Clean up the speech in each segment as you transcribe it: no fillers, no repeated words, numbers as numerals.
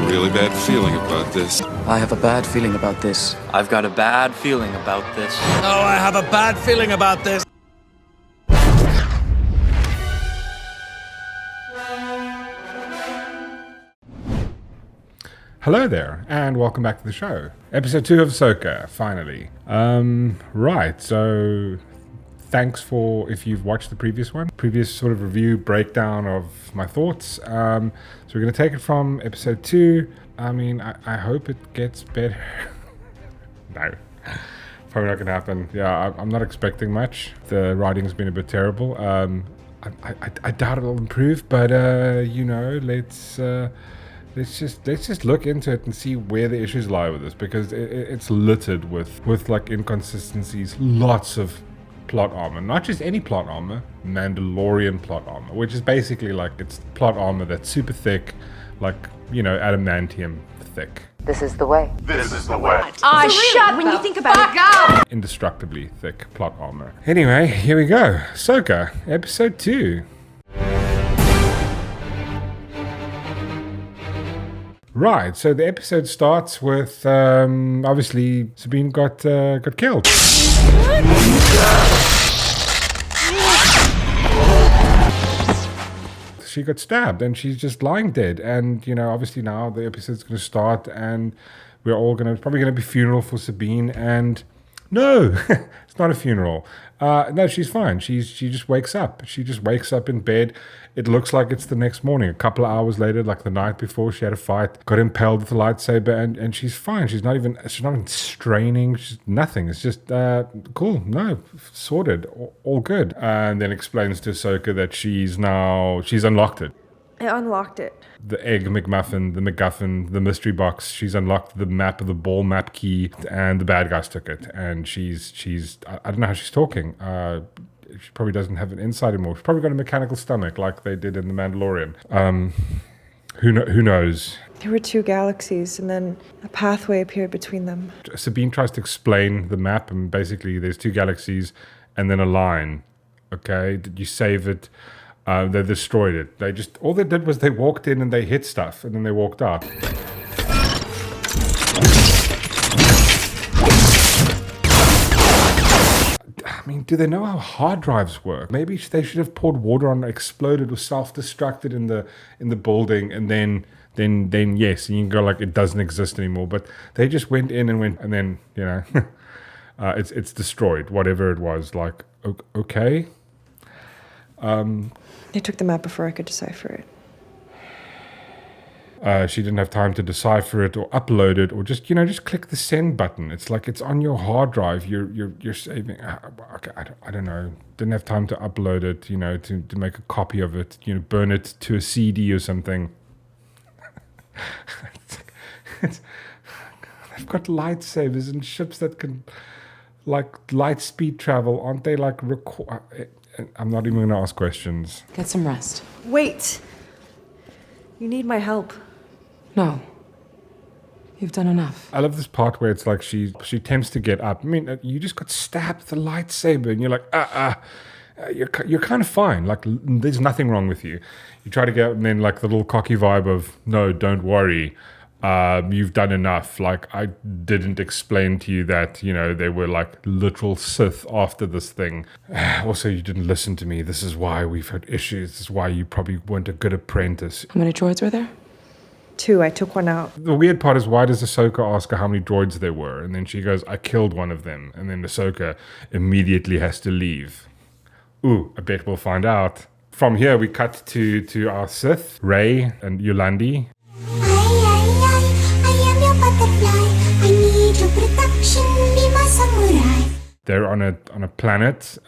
really bad feeling about this. I have a bad feeling about this. I've got a bad feeling about this. Oh, I have a bad feeling about this. Hello there, and welcome back to the show. Episode 2 of Ahsoka, finally. Right, so thanks for if you've watched the previous sort of review breakdown of my thoughts. So we're going to take it from episode 2. I mean, I hope it gets better. No, probably not going to happen. Yeah, I'm not expecting much. The writing's been a bit terrible. I doubt it'll improve, but let's just look into it and see where the issues lie with this, because it's littered with like inconsistencies, lots of plot armor, not just any plot armor, Mandalorian plot armor, which is basically like it's plot armor that's super thick, like, adamantium thick. This is the way. This is the way. Shut when you think about it. Indestructibly thick plot armor. Anyway, here we go. Ahsoka, episode 2. Right, so the episode starts with obviously Sabine got killed. She got stabbed and she's just lying dead. And obviously now the episode's going to start and we're all probably going to be funeral for Sabine. And no, it's not a funeral. No, she's fine. She just wakes up. She just wakes up in bed. It looks like it's the next morning. A couple of hours later, like the night before, she had a fight, got impaled with a lightsaber, and she's fine. She's not even straining. She's nothing. It's just cool. No, sorted. All good. And then explains to Ahsoka that she's unlocked it. I unlocked it. The egg McMuffin, the MacGuffin, the mystery box. She's unlocked the map of the ball map key, and the bad guys took it. And she's I don't know how she's talking. She probably doesn't have an inside anymore. She's probably got a mechanical stomach like they did in The Mandalorian. Who knows? There were 2 galaxies, and then a pathway appeared between them. Sabine tries to explain the map, and basically there's 2 galaxies and then a line. Okay, did you save it? They destroyed it. All they did was they walked in and they hit stuff and then they walked out. I mean, do they know how hard drives work? Maybe they should have poured water on, exploded or self-destructed in the building, and then yes, and you can go like it doesn't exist anymore. But they just went in and then it's destroyed, whatever it was. Like, okay. They took the map before I could decipher it. She didn't have time to decipher it or upload it or just click the send button. It's like it's on your hard drive. You're saving. Okay, I don't know. Didn't have time to upload it. To make a copy of it. Burn it to a CD or something. They've got lightsabers and ships that can like light speed travel. Aren't they like I'm not even going to ask questions. Get some rest. Wait! You need my help. No. You've done enough. I love this part where it's like she attempts to get up. I mean, you just got stabbed with a lightsaber and you're like, you're kind of fine. Like, there's nothing wrong with you. You try to get up and then like the little cocky vibe of, no, don't worry. You've done enough. Like, I didn't explain to you that, they were like literal Sith after this thing. Also, you didn't listen to me. This is why we've had issues. This is why you probably weren't a good apprentice. How many droids were there? 2. I took one out. The weird part is, why does Ahsoka ask her how many droids there were? And then she goes, I killed one of them. And then Ahsoka immediately has to leave. Ooh, I bet we'll find out. From here, we cut to our Sith, Rey and Yulandi. They're on a planet.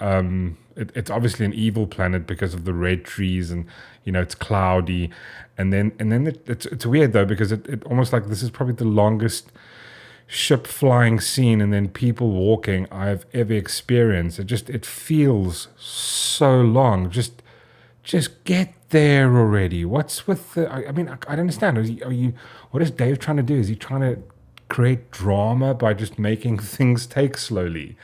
It's obviously an evil planet because of the red trees and it's cloudy. And then it's weird though, because it almost like this is probably the longest ship flying scene and then people walking I've ever experienced. It feels so long. Just get there already. What's with the? I mean, I don't understand. What is Dave trying to do? Is he trying to create drama by just making things take slowly?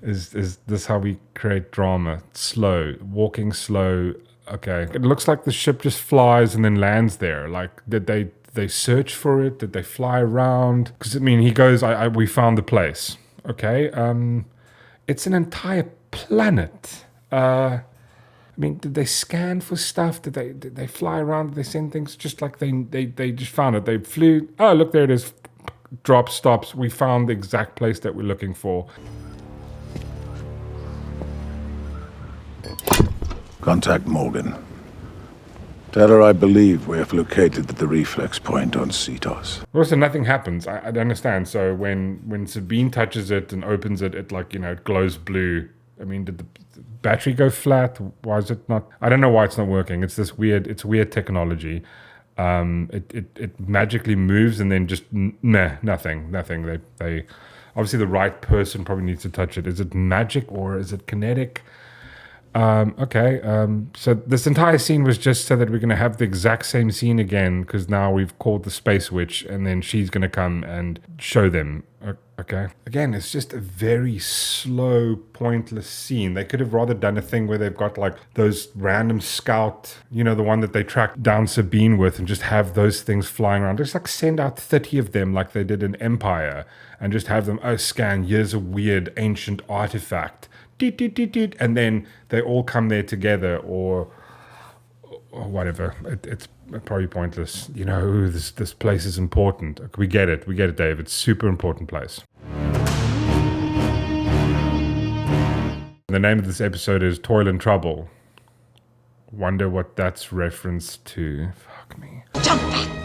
Is this how we create drama? Slow, walking slow. Okay, it looks like the ship just flies and then lands there. Like, did they they search for it? Did they fly around? Because I mean, he goes, we found the place. Okay, it's an entire planet. I mean, did they scan for stuff? Did they fly around? Did they send things? Just like they just found it. They flew. Oh, look, there it is. Drop, stops. We found the exact place that we're looking for. Contact Morgan. Tell her I believe we have located the reflex point on Seatos. Also, nothing happens. I don't understand. So when Sabine touches it and opens it, it like, it glows blue. I mean, did the battery go flat? Why is it not? I don't know why it's not working. It's weird technology. It magically moves and then just nothing. They obviously the right person probably needs to touch it. Is it magic or is it kinetic? So this entire scene was just so that we're going to have the exact same scene again, because now we've called the Space Witch and then she's going to come and show them. Okay. Again, it's just a very slow, pointless scene. They could have rather done a thing where they've got like those random scout, the one that they tracked down Sabine with, and just have those things flying around. Just like send out 30 of them like they did in Empire and just have them, scan, here's a weird ancient artifact. And then they all come there together or whatever. It's probably pointless. This place is important. We get it, Dave. It's a super important place. The name of this episode is Toil and Trouble. Wonder what that's reference to. Fuck me. Jump back.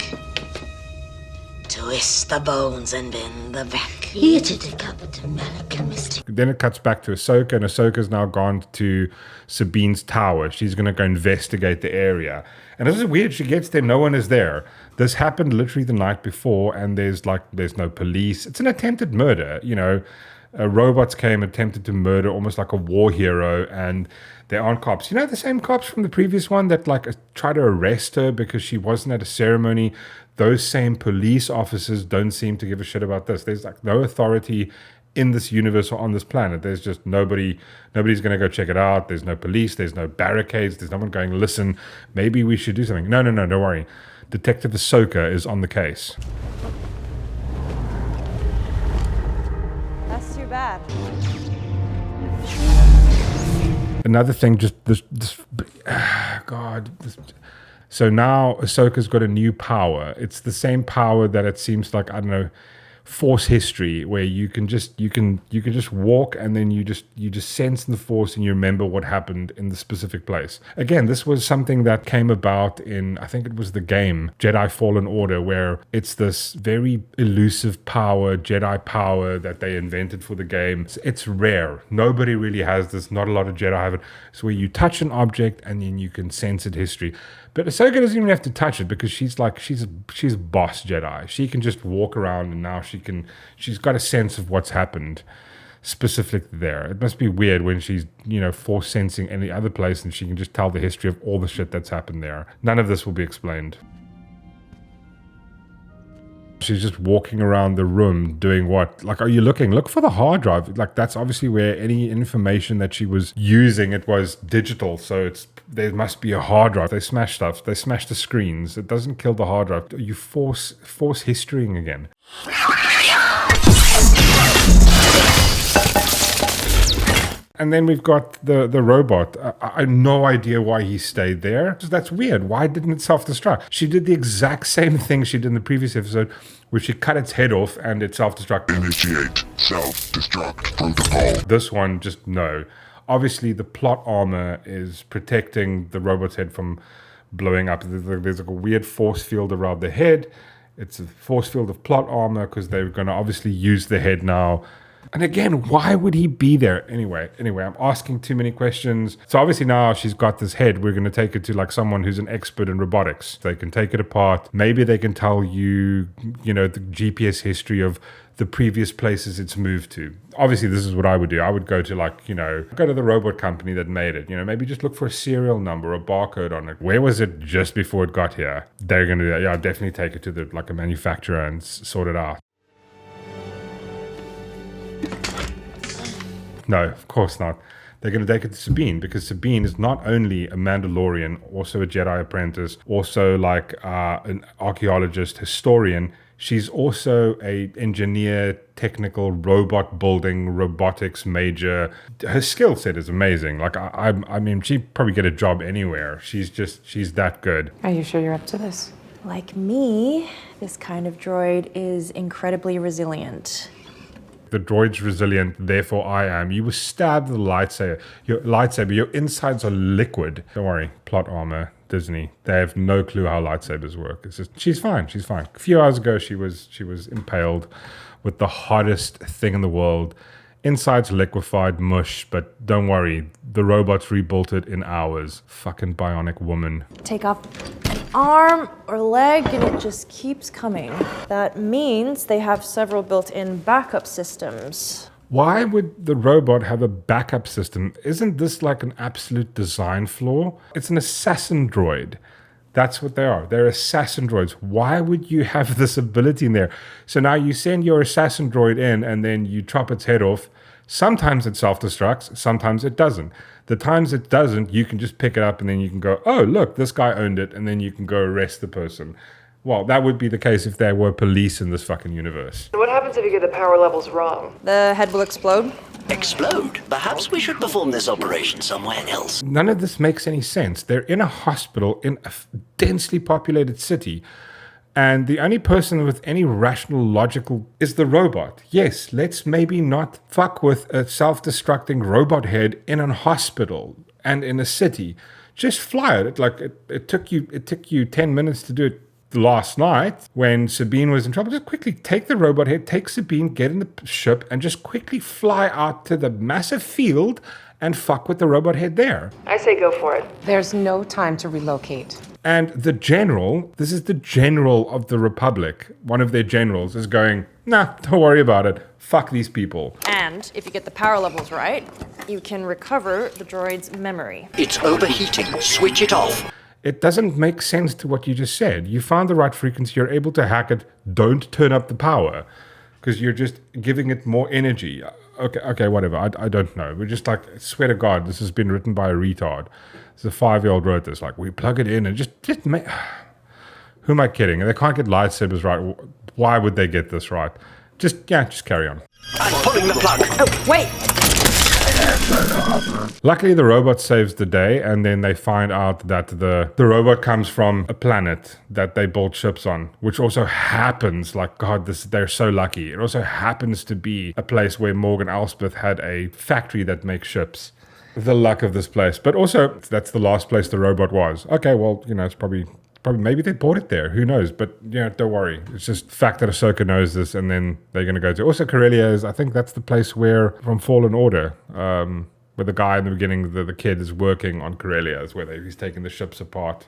Twist the bones and bend the back. Here to decapit American mystic. Then it cuts back to Ahsoka, and Ahsoka's now gone to Sabine's tower. She's going to go investigate the area. And this is weird. She gets there, no one is there. This happened literally the night before, and there's no police. It's an attempted murder, robots came, attempted to murder almost like a war hero, and there aren't cops. The same cops from the previous one that tried to arrest her because she wasn't at a ceremony. Those same police officers don't seem to give a shit about this. There's no authority in this universe or on this planet. There's just nobody's going to go check it out. There's no police. There's no barricades. There's no one going, listen, maybe we should do something. No, don't worry. Detective Ahsoka is on the case. That's too bad. Another thing, so now Ahsoka's got a new power. It's the same power that it seems like, I don't know, Force history, where you can just walk and then you just sense the Force and you remember what happened in the specific place. Again, this was something that came about in, I think it was the game Jedi Fallen Order, where it's this very elusive power, Jedi power that they invented for the game. It's rare. Nobody really has this. Not a lot of Jedi have it. It's where you touch an object and then you can sense its history. But Ahsoka doesn't even have to touch it because she's boss Jedi. She can just walk around and now she's got a sense of what's happened specifically there. It must be weird when she's, force sensing any other place and she can just tell the history of all the shit that's happened there. None of this will be explained. She's just walking around the room doing what? Are you looking? Look for the hard drive. That's obviously where any information that she was using, it was digital. So there must be a hard drive. They smash stuff. They smash the screens. It doesn't kill the hard drive. You force historying again. And then we've got the robot. I have no idea why he stayed there. That's weird. Why didn't it self-destruct? She did the exact same thing she did in the previous episode, where she cut its head off and it self-destructed. Initiate self-destruct protocol. This one, just no. Obviously, the plot armor is protecting the robot's head from blowing up. There's a weird force field around the head. It's a force field of plot armor because they're going to obviously use the head now. And again, why would he be there? Anyway, I'm asking too many questions. So obviously now she's got this head. We're going to take it to someone who's an expert in robotics. They can take it apart. Maybe they can tell you, the GPS history of the previous places it's moved to. Obviously, this is what I would do. I would go to go to the robot company that made it. Maybe just look for a serial number, a barcode on it. Where was it just before it got here? They're going to do that. Yeah, definitely take it to a manufacturer and sort it out. No, of course not. they're going to take it to Sabine, because Sabine is not only a Mandalorian, also a Jedi apprentice, also like an archaeologist, historian. She's also a engineer, technical, robot building, robotics major. Her skill set is amazing. Like, I mean, she'd probably get a job anywhere. She's that good. Are you sure you're up to this? Like me, this kind of droid is incredibly resilient. The droid's resilient, therefore I am. You were stabbed with a lightsaber. Your insides are liquid. Don't worry, plot armor. Disney. They have no clue how lightsabers work. It's just she's fine. A few hours ago she was impaled with the hottest thing in the world. Inside's liquefied mush, but don't worry, the robots rebuilt it in hours. Fucking bionic woman. Take off an arm or leg and it just keeps coming. That means they have several built-in backup systems. Why would the robot have a backup system? Isn't this like an absolute design flaw? It's an assassin droid. That's what they are. They're assassin droids. Why would you have this ability in there? So now you send your assassin droid in and then you chop its head off. Sometimes it self-destructs, sometimes it doesn't. The times it doesn't, you can just pick it up and then you can go, oh, look, this guy owned it, and then you can go arrest the person. Well, that would be the case if there were police in this fucking universe. What happens if you get the power levels wrong? The head will explode. Explode? Perhaps we should perform this operation somewhere else. None of this makes any sense. They're in a hospital in a densely populated city, and the only person with any rational, logical is the robot. Yes, let's maybe not fuck with a self-destructing robot head in a hospital and in a city. Just fly it. It took you 10 minutes to do it last night when Sabine was in trouble. Just quickly take the robot head, take Sabine, get in the ship, and just quickly fly out to the massive field and fuck with the robot head there. I say go for it. There's no time to relocate. And the general, this is the general of the Republic, one of their generals is going, nah, don't worry about it. Fuck these people. And if you get the power levels right, you can recover the droid's memory. It's overheating. Switch it off. It doesn't make sense to what you just said. You found the right frequency, you're able to hack it, don't turn up the power, because you're just giving it more energy. Okay, whatever, I don't know. We're just like, I swear to God, this has been written by a retard. It's a 5-year-old wrote this, like, we plug it in and just make... Who am I kidding? They can't get lightsabers right. Why would they get this right? Just carry on. I'm pulling the plug. Oh, wait! Luckily, the robot saves the day, and then they find out that the robot comes from a planet that they built ships on, which also happens, like, God, they're so lucky. It also happens to be a place where Morgan Elspeth had a factory that makes ships. The luck of this place. But also, that's the last place the robot was. Okay, well, it's probably maybe they bought it there. Who knows? But don't worry. It's just the fact that Ahsoka knows this, and then they're going to go to. Also, Corellia is. I think that's the place where from Fallen Order, where the guy in the beginning, the kid is working on Corellia, is where he's taking the ships apart.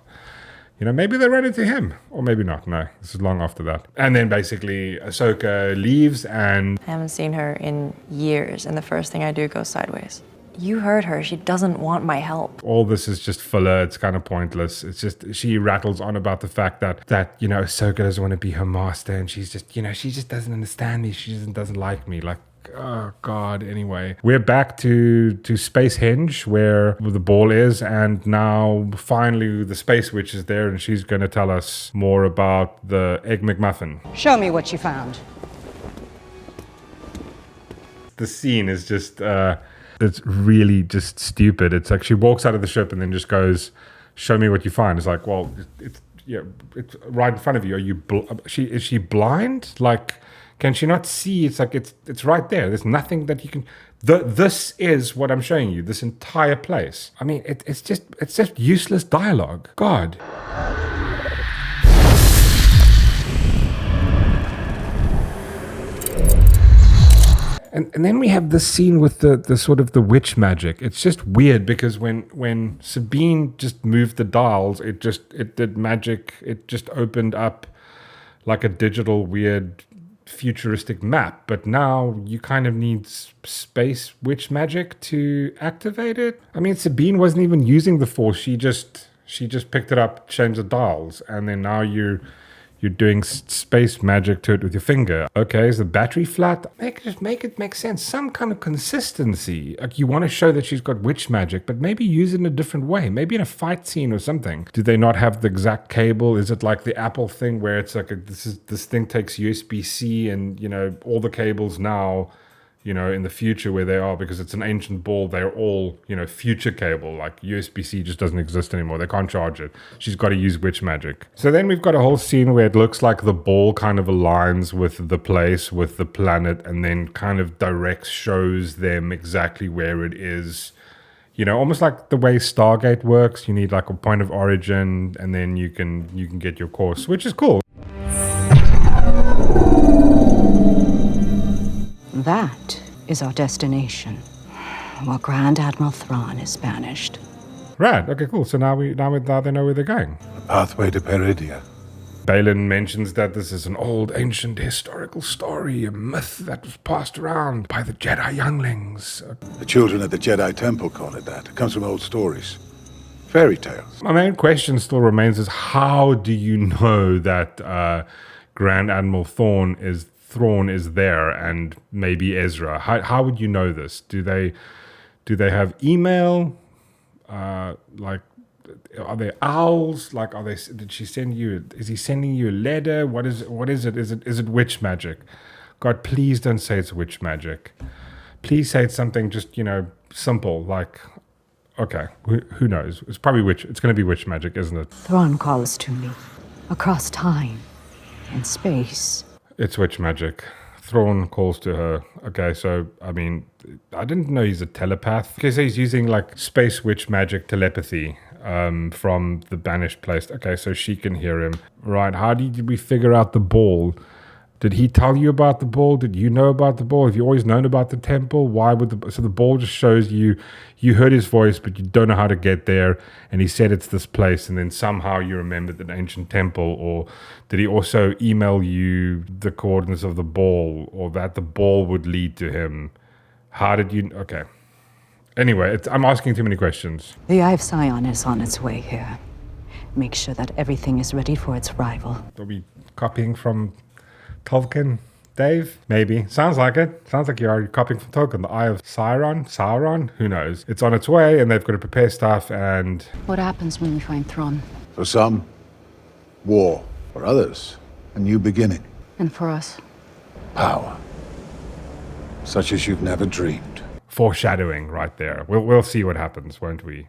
Maybe they ran into him, or maybe not. No, this is long after that. And then basically Ahsoka leaves, and I haven't seen her in years, and the first thing I do goes sideways. You heard her. She doesn't want my help. All this is just filler. It's kind of pointless. It's just, she rattles on about the fact that Ahsoka doesn't want to be her master, and she's just, she just doesn't understand me. She doesn't like me. Like, oh God. Anyway, we're back to Space Henge, where the ball is, and now finally the Space Witch is there, and she's going to tell us more about the Egg McMuffin. Show me what you found. The scene is just... it's really just stupid. It's like she walks out of the ship and then just goes, show me what you find. It's like, well, it's right in front of you. Are you is she blind? Like, can she not see? It's like, it's right there. There's nothing that you can... This is what I'm showing you, this entire place. I mean, it's just useless dialogue. God. And then we have this scene with the sort of the witch magic. It's just weird because when Sabine just moved the dials, it did magic. It just opened up like a digital weird futuristic map. But now you kind of need space witch magic to activate it. I mean, Sabine wasn't even using the Force. She just picked it up, changed the dials, and then now you're You're doing space magic to it with your finger. Okay, is the battery flat? Just make it make sense. Some kind of consistency. Like you want to show that she's got witch magic, but maybe use it in a different way. Maybe in a fight scene or something. Do they not have the exact cable? Is it like the Apple thing where it's like this thing takes USB-C and all the cables now, in the future where they are, because it's an ancient ball, they're all, future cable. Like USB-C just doesn't exist anymore. They can't charge it. She's got to use witch magic. So then we've got a whole scene where it looks like the ball kind of aligns with the place, with the planet, and then kind of shows them exactly where it is. Almost like the way Stargate works. You need like a point of origin, and then you can get your course, which is cool. That is our destination, while Grand Admiral Thrawn is banished. Right, okay, cool. So now they know where they're going. The pathway to Peridia. Balin mentions that this is an old, ancient, historical story, a myth that was passed around by the Jedi younglings. The children at the Jedi Temple call it that. It comes from old stories. Fairy tales. My main question still remains is how do you know that Grand Admiral Thrawn is there, and maybe Ezra? How would you know this? Do they have email? Like, are they owls? Like, did she send you? Is he sending you a letter? What is it? Is it witch magic? God, please don't say it's witch magic. Please say it's something just simple. Like, okay, who knows? It's probably witch. It's going to be witch magic, isn't it? Thrawn calls to me across time and space. It's witch magic. Thrawn calls to her. Okay, so, I mean, I didn't know he's a telepath. Okay, so he's using, like, space witch magic telepathy from the banished place. Okay, so she can hear him. Right, how did we figure out the ball? Did he tell you about the ball? Did you know about the ball? Have you always known about the temple? Why would so the ball just shows you heard his voice, but you don't know how to get there, and he said it's this place, and then somehow you remembered an ancient temple? Or did he also email you the coordinates of the ball, or that the ball would lead to him? How did you... Okay. Anyway, I'm asking too many questions. The Eye of Sion is on its way here. Make sure that everything is ready for its arrival. Are we copying from Tolkien, Dave? Maybe. Sounds like it. Sounds like you're copying from Tolkien. The Eye of Sauron? Who knows? It's on its way, and they've got to prepare stuff, and... What happens when we find Thrawn? For some, war. For others, a new beginning. And for us? Power. Such as you've never dreamed. Foreshadowing right there. We'll see what happens, won't we?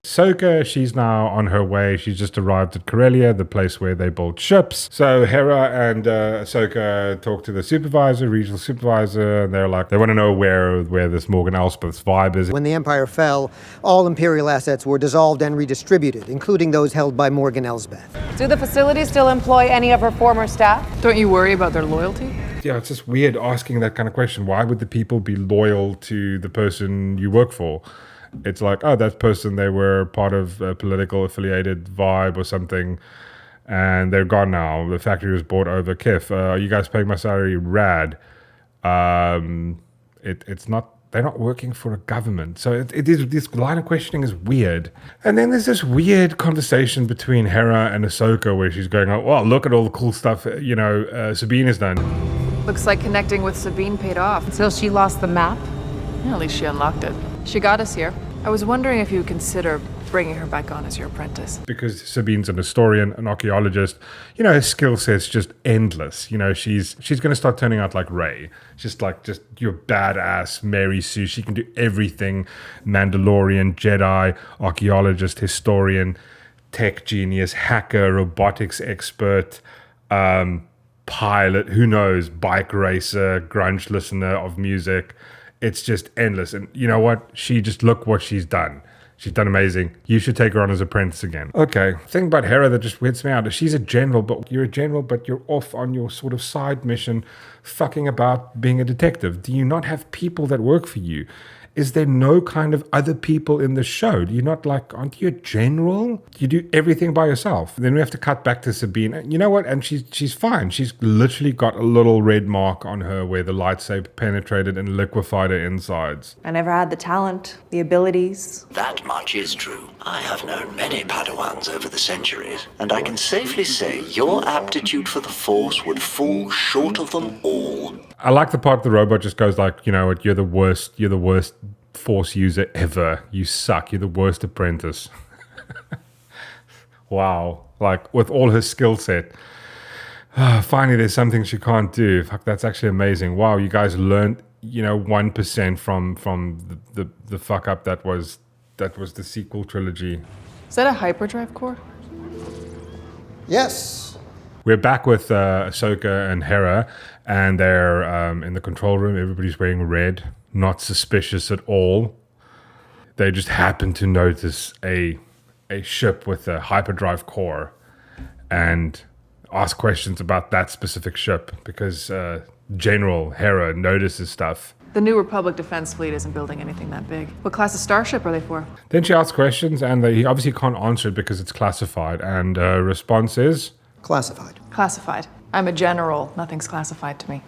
Ahsoka, she's now on her way. She's just arrived at Corellia, the place where they build ships. So Hera and Ahsoka talk to the supervisor, regional supervisor, and they're like, they want to know where this Morgan Elspeth's vibe is. When the Empire fell, all Imperial assets were dissolved and redistributed, including those held by Morgan Elsbeth. Do the facilities still employ any of her former staff? Don't you worry about their loyalty? Yeah, it's just weird asking that kind of question. Why would the people be loyal to the person you work for? It's like, oh, that person, they were part of a political affiliated vibe or something, and they're gone now. The factory was bought over. Kif, are you guys paying my salary? Rad. It's not. They're not working for a government. So it is. This line of questioning is weird. And then there's this weird conversation between Hera and Ahsoka where she's going, oh, well, look at all the cool stuff, Sabine has done. Looks like connecting with Sabine paid off. Until she lost the map. Yeah, at least she unlocked it. She got us here. I was wondering if you would consider bringing her back on as your apprentice. Because Sabine's an historian, an archaeologist, her skill set's just endless. She's going to start turning out like Rey. Just your badass Mary Sue. She can do everything. Mandalorian, Jedi, archaeologist, historian, tech genius, hacker, robotics expert, pilot, who knows, bike racer, grunge listener of music. It's just endless. And you know what? Look what she's done. She's done amazing. You should take her on as apprentice again. Okay. Thing about Hera that just weirds me out is she's a general, but you're off on your sort of side mission fucking about being a detective. Do you not have people that work for you? is there no kind of other people in the show? Do you not like, aren't you a general? You do everything by yourself. Then we have to cut back to Sabine. You know what? And she's fine. She's literally got a little red mark on her where the lightsaber penetrated and liquefied her insides. I never had the talent, the abilities. That much is true. I have known many Padawans over the centuries, and I can safely say your aptitude for the Force would fall short of them all. I like the part the robot just goes like, you know what, you're the worst Force user ever. You suck. You're the worst apprentice. Wow. Like, with all her skill set. Finally, there's something she can't do. Fuck, that's actually amazing. Wow, you guys learned, 1% from the fuck up that was the sequel trilogy. Is that a hyperdrive core? Yes. We're back with Ahsoka and Hera, and they're in the control room. Everybody's wearing red, not suspicious at all. They just happen to notice a ship with a hyperdrive core and ask questions about that specific ship because General Hera notices stuff. The New Republic Defense Fleet isn't building anything that big. What class of starship are they for? Then she asks questions, and he obviously can't answer it because it's classified. And response is? Classified. Classified. I'm a general. Nothing's classified to me.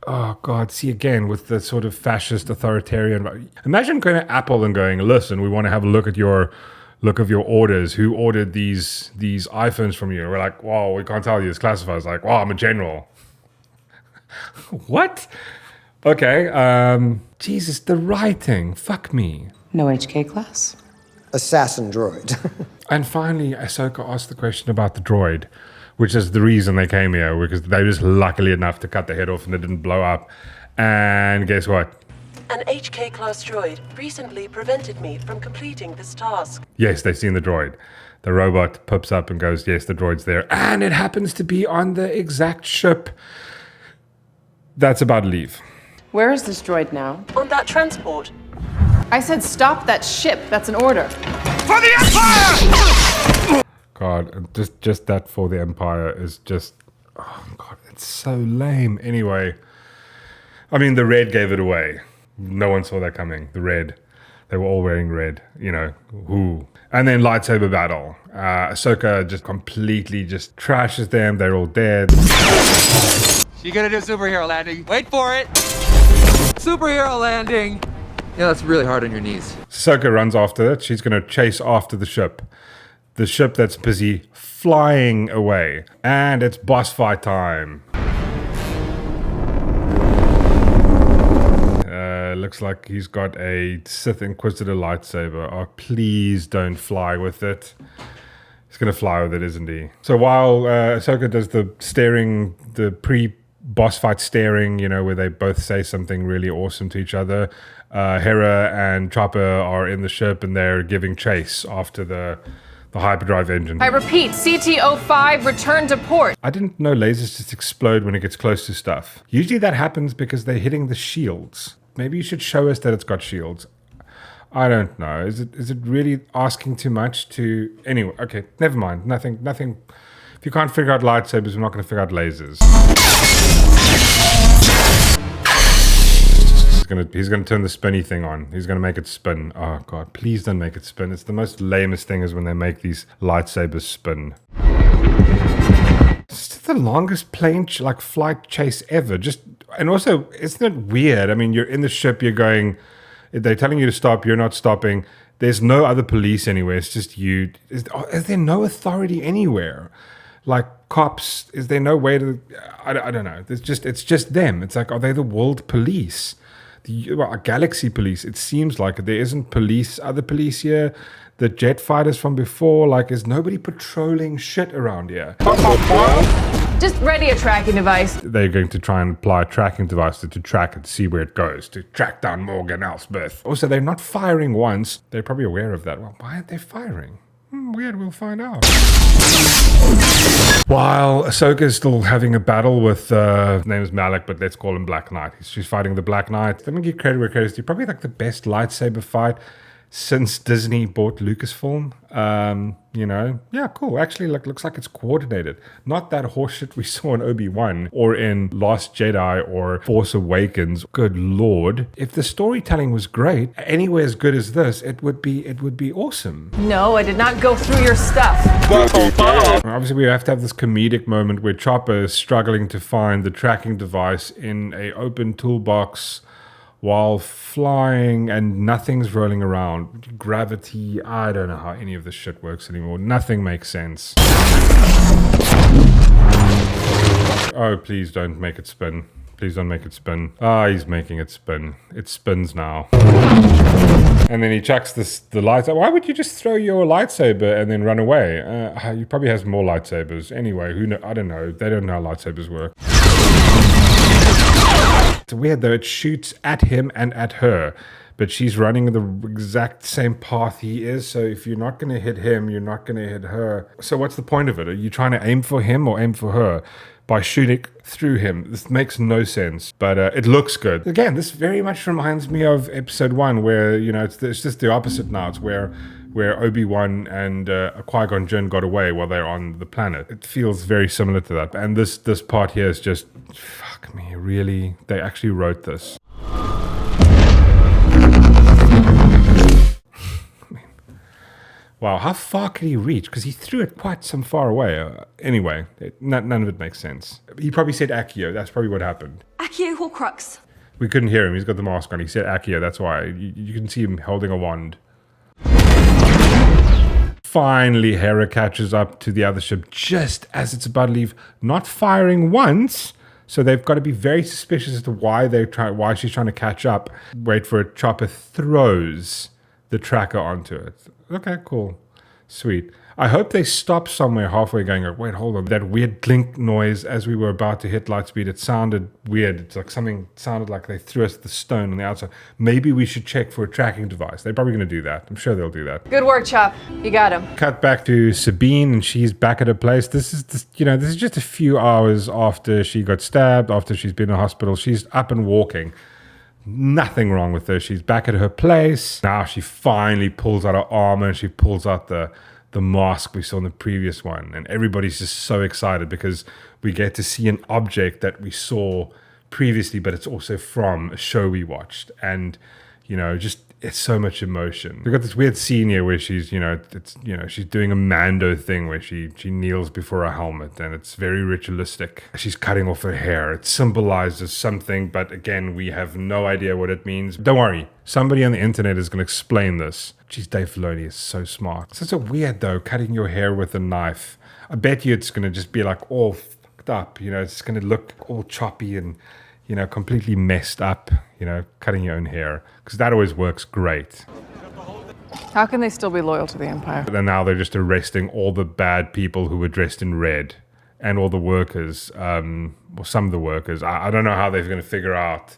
Oh, God. See, again, with the sort of fascist authoritarian... Imagine going to Apple and going, listen, we want to have a look of your orders. Who ordered these iPhones from you? And we're like, well, we can't tell you. It's classified. It's like, well, I'm a general. What? Okay, Jesus, the writing. Fuck me. No HK class? Assassin droid. And finally, Ahsoka asked the question about the droid, which is the reason they came here, because they were just luckily enough to cut the head off and it didn't blow up. And guess what? An HK class droid recently prevented me from completing this task. Yes, they've seen the droid. The robot pops up and goes, yes, the droid's there. And it happens to be on the exact ship that's about to leave. Where is this droid now? On that transport. I said stop that ship. That's an order. For the Empire! God, just that for the Empire is just... Oh, God, it's so lame. Anyway, I mean, the red gave it away. No one saw that coming. The red. They were all wearing red, who. And then lightsaber battle. Ahsoka just completely just trashes them. They're all dead. You gotta do superhero landing. Wait for it. Superhero landing. Yeah, that's really hard on your knees. Ahsoka runs after it. She's going to chase after the ship. The ship that's busy flying away. And it's boss fight time. Looks like he's got a Sith Inquisitor lightsaber. Oh, please don't fly with it. He's going to fly with it, isn't he? So while Ahsoka does the pre-boss fight staring, where they both say something really awesome to each other, Hera and Chopper are in the ship and they're giving chase after the hyperdrive engine. I repeat, CT-05, return to port. I didn't know lasers just explode when it gets close to stuff. Usually that happens because they're hitting the shields. Maybe you should show us that it's got shields. I don't know. Is it really asking too much to... Anyway, okay, never mind. Nothing. If you can't figure out lightsabers, we're not going to figure out lasers. He's gonna turn the spinny thing on. He's gonna make it spin. Oh God, please don't make it spin. It's the most lamest thing is when they make these lightsabers spin. It's the longest plane flight chase ever. And also, isn't it weird? I mean, you're in the ship, you're going, they're telling you to stop, you're not stopping. There's no other police anywhere. It's just you. Is there no authority anywhere? Like cops, is there no way to, I don't know. It's just them. It's like, are they the world police? A galaxy police? It seems like there isn't other police here. The jet fighters from before, is nobody patrolling shit around here? Just ready a tracking device. They're going to try and apply a tracking device to track it, to see where it goes, to track down Mork and Elsbeth. Also, they're not firing once. They're probably aware of that. Well, why aren't they firing? Weird, we'll find out. While Ahsoka is still having a battle with, his name is Malik, but let's call him Black Knight. She's fighting the Black Knight. Let me give credit where credit's due. Probably the best lightsaber fight since Disney bought Lucasfilm. Yeah, cool. Actually, looks like it's coordinated. Not that horseshit we saw in Obi-Wan or in Last Jedi or Force Awakens. Good Lord. If the storytelling was great, anywhere as good as this, it would be awesome. No, I did not go through your stuff. Obviously, we have to have this comedic moment where Chopper is struggling to find the tracking device in a open toolbox while flying and nothing's rolling around. Gravity, I don't know how any of this shit works anymore. Nothing makes sense. Oh, please don't make it spin. Please don't make it spin. He's making it spin. It spins now. And then he chucks the lightsaber. Why would you just throw your lightsaber and then run away? He probably has more lightsabers. Anyway, I don't know. They don't know how lightsabers work. It's weird though, it shoots at him and at her, but she's running the exact same path he is, so if you're not going to hit him, you're not going to hit her. So what's the point of it? Are you trying to aim for him or aim for her by shooting through him? This makes no sense, but it looks good. Again, this very much reminds me of episode 1 where, it's just the opposite now. It's where Obi-Wan and Qui-Gon Jinn got away while they're on the planet. It feels very similar to that. And this part here is just, fuck me, really? They actually wrote this. Wow, how far could he reach? Because he threw it quite some far away. Anyway, none of it makes sense. He probably said Accio. That's probably what happened. Accio Horcrux. We couldn't hear him. He's got the mask on. He said Accio. That's why. You can see him holding a wand. Finally, Hera catches up to the other ship just as it's about to leave, not firing once. So they've got to be very suspicious as to why she's trying to catch up. Wait for it. Chopper throws the tracker onto it. Okay, cool. Sweet. I hope they stop somewhere halfway going, wait, hold on. That weird clink noise as we were about to hit lightspeed, it sounded weird. It's like something sounded like they threw us the stone on the outside. Maybe we should check for a tracking device. They're probably going to do that. I'm sure they'll do that. Good work, Chop. You got him. Cut back to Sabine, and she's back at her place. This is just a few hours after she got stabbed, after she's been in hospital. She's up and walking. Nothing wrong with her. She's back at her place. Now she finally pulls out her armor and she pulls out the mask we saw in the previous one. And everybody's just so excited because we get to see an object that we saw previously, but it's also from a show we watched. And, just it's so much emotion. We've got this weird scene here where she's, she's doing a Mando thing where she kneels before a helmet and it's very ritualistic. She's cutting off her hair. It symbolizes something, but again, we have no idea what it means. Don't worry. Somebody on the internet is going to explain this. Jeez, Dave Filoni is so smart. It's so weird though, cutting your hair with a knife. I bet you it's going to just be like all fucked up. It's going to look all choppy and, completely messed up, cutting your own hair. Because that always works great. How can they still be loyal to the Empire? And now they're just arresting all the bad people who were dressed in red. And all the workers, or some of the workers. I don't know how they're going to figure out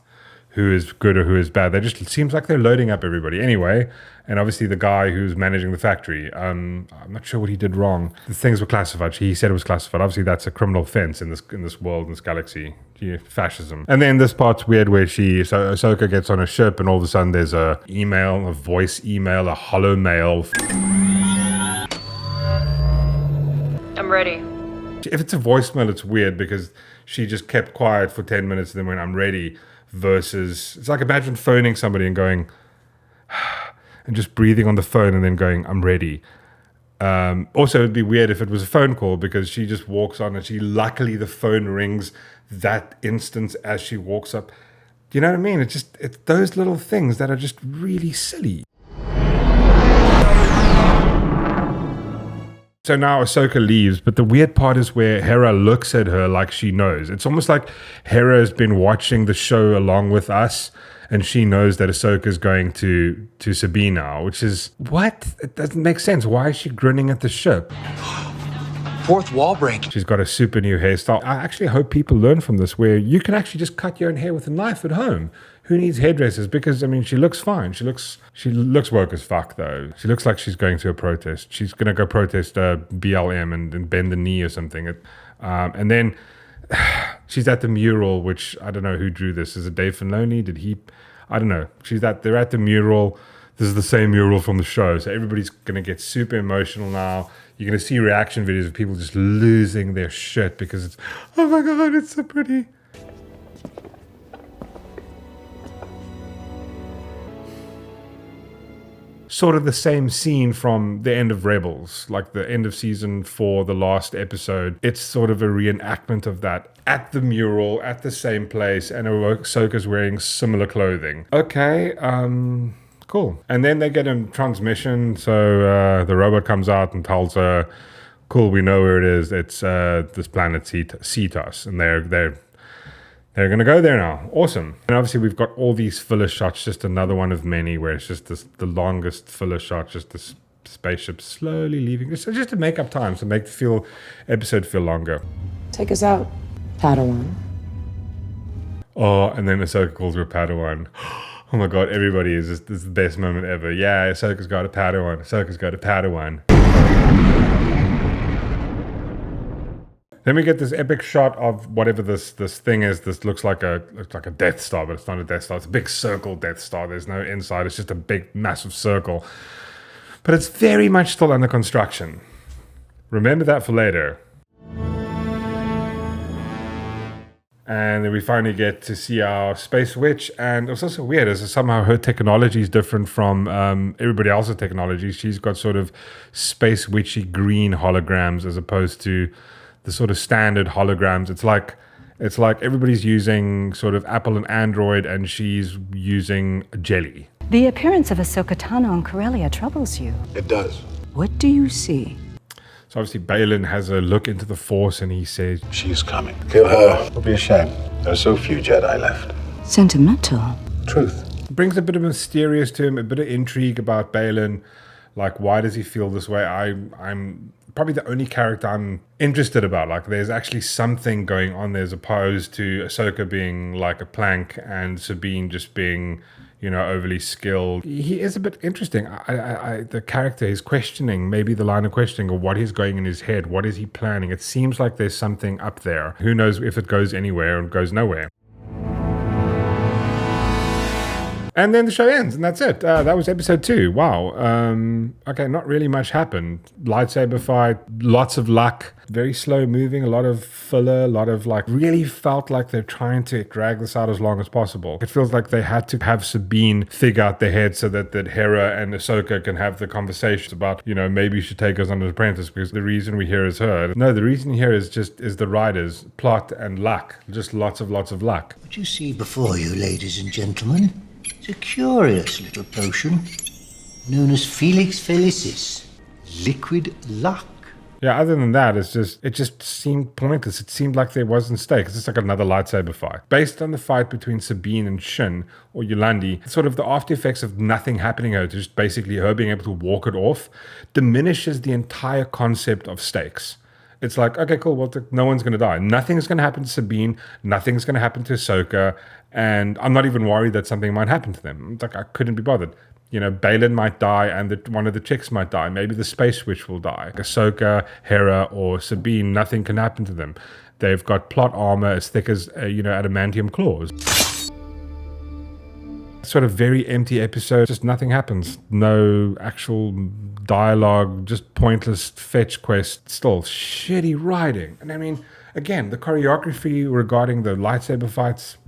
who is good or who is bad. It seems like they're loading up everybody. Anyway, and obviously the guy who's managing the factory, I'm not sure what he did wrong. The things were classified. He said it was classified. Obviously that's a criminal offense in this world, in this galaxy. Fascism. And then this part's weird where Ahsoka gets on a ship and all of a sudden there's a email, a voice email, a hollow mail. I'm ready. If it's a voicemail, it's weird because she just kept quiet for 10 minutes and then went, I'm ready. Versus, it's like imagine phoning somebody and going, and just breathing on the phone and then going, I'm ready. Also, it'd be weird if it was a phone call because she just walks on and luckily the phone rings that instant as she walks up. Do you know what I mean? It's those little things that are just really silly. So now Ahsoka leaves, but the weird part is where Hera looks at her like she knows. It's almost like Hera has been watching the show along with us, and she knows that Ahsoka's going to Sabine now, which is, what? It doesn't make sense. Why is she grinning at the ship? Fourth wall break. She's got a super new hairstyle. I actually hope people learn from this, where you can actually just cut your own hair with a knife at home. Who needs hairdressers? Because, she looks fine. She looks woke as fuck, though. She looks like she's going to a protest. She's going to go protest BLM and bend the knee or something. And then she's at the mural, which I don't know who drew this. Is it Dave Filoni? Did he? I don't know. They're at the mural. this is the same mural from the show. So everybody's going to get super emotional now. You're going to see reaction videos of people just losing their shit because it's, oh my God, it's so pretty. Sort of the same scene from the end of Rebels, like the end of season 4, the last episode. It's sort of a reenactment of that at the mural, at the same place, and Ahsoka's wearing similar clothing. Okay, cool. And then they get a transmission, so the robot comes out and tells her, cool, we know where it is. It's this planet Seatos, and they're going to go there now. Awesome. And obviously we've got all these filler shots, just another one of many where it's just the longest filler shot, just this spaceship slowly leaving. Just to make up time, to make the episode feel longer. Take us out, Padawan. Oh, and then Ahsoka calls her a Padawan. Oh my God, everybody is just, this is the best moment ever. Yeah, Ahsoka's got a Padawan. Ahsoka's got a Padawan. Then we get this epic shot of whatever this thing is. This looks like a Death Star, but it's not a Death Star. It's a big circle Death Star. There's no inside. It's just a big, massive circle. But it's very much still under construction. Remember that for later. And then we finally get to see our Space Witch. And it's also weird, as somehow her technology is different from everybody else's technology. She's got sort of Space Witchy green holograms as opposed to the sort of standard holograms. It's like everybody's using sort of Apple and Android, and she's using jelly. The appearance of Ahsoka Tano on Corellia troubles you. It does. What do you see? So obviously Balin has a look into the Force, and he says, she's coming. Kill her. It'll be a shame. There are so few Jedi left. Sentimental. Truth. It brings a bit of mysterious to him, a bit of intrigue about Balin. Like, why does he feel this way? I'm probably the only character I'm interested about. Like, there's actually something going on there, as opposed to Ahsoka being like a plank and Sabine just being, you know, overly skilled. He is a bit interesting. The character is questioning, maybe the line of questioning, or what is going in his head. What is he planning? It seems like there's something up there. Who knows if it goes anywhere or goes nowhere. And then the show ends, and that's it. That was episode 2. Wow. Okay, not really much happened. Lightsaber fight, lots of luck, very slow moving, a lot of filler, a lot of like, really felt like they're trying to drag this out as long as possible. It feels like they had to have Sabine figure out their head so that Hera and Ahsoka can have the conversations about, you know, maybe you should take us on an apprentice, because the reason we're here is her. No, the reason here is the writers, plot and luck. Just lots of luck. What you see before you, ladies and gentlemen, it's a curious little potion known as Felix Felicis, liquid luck. Yeah, other than that, it just seemed pointless. It seemed like there wasn't stakes. It's just like another lightsaber fight. Based on the fight between Sabine and Shin, or Yulandi, sort of the after effects of nothing happening to her, just basically her being able to walk it off, diminishes the entire concept of stakes. It's like, okay, cool, well, no one's going to die. Nothing's going to happen to Sabine. Nothing's going to happen to Ahsoka. And I'm not even worried that something might happen to them. It's like, I couldn't be bothered. You know, Balin might die, and one of the chicks might die. Maybe the Space Witch will die. Ahsoka, Hera, or Sabine, nothing can happen to them. They've got plot armor as thick as, adamantium claws. Sort of very empty episode. Just nothing happens. No actual dialogue, just pointless fetch quest. Still shitty writing. And I mean, again, the choreography regarding the lightsaber fights,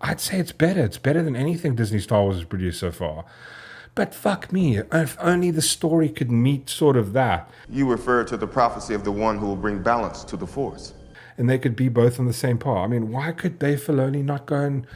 I'd say it's better. It's better than anything Disney Star Wars has produced so far. But fuck me, if only the story could meet sort of that. You refer to the prophecy of the one who will bring balance to the Force. And they could be both on the same par. I mean, why could Dave Filoni not go and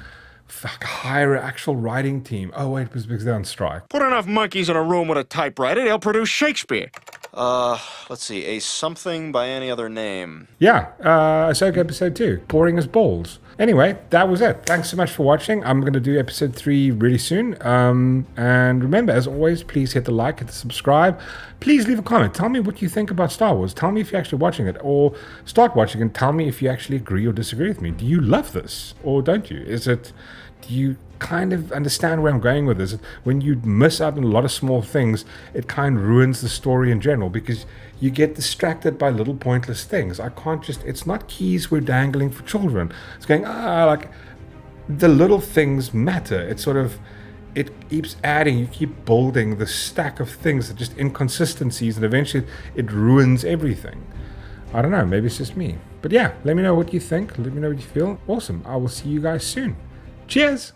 hire an actual writing team? Oh wait, it was because they're on strike. Put enough monkeys in a room with a typewriter, they'll produce Shakespeare. Let's see, a something by any other name. Yeah, Ahsoka episode 2, pouring his balls. Anyway, that was it. Thanks so much for watching. I'm going to do episode 3 really soon. And remember, as always, please hit the like, hit the subscribe. Please leave a comment. Tell me what you think about Star Wars. Tell me if you're actually watching it, or start watching and tell me if you actually agree or disagree with me. Do you love this or don't you? Do you kind of understand where I'm going with this? When you miss out on a lot of small things, it kind of ruins the story in general, because you get distracted by little pointless things. It's not keys we're dangling for children. It's going, like, the little things matter. It's sort of, it keeps adding, you keep building the stack of things that just inconsistencies, and eventually it ruins everything. I don't know, maybe it's just me. But yeah, let me know what you think. Let me know what you feel. Awesome. I will see you guys soon. Cheers!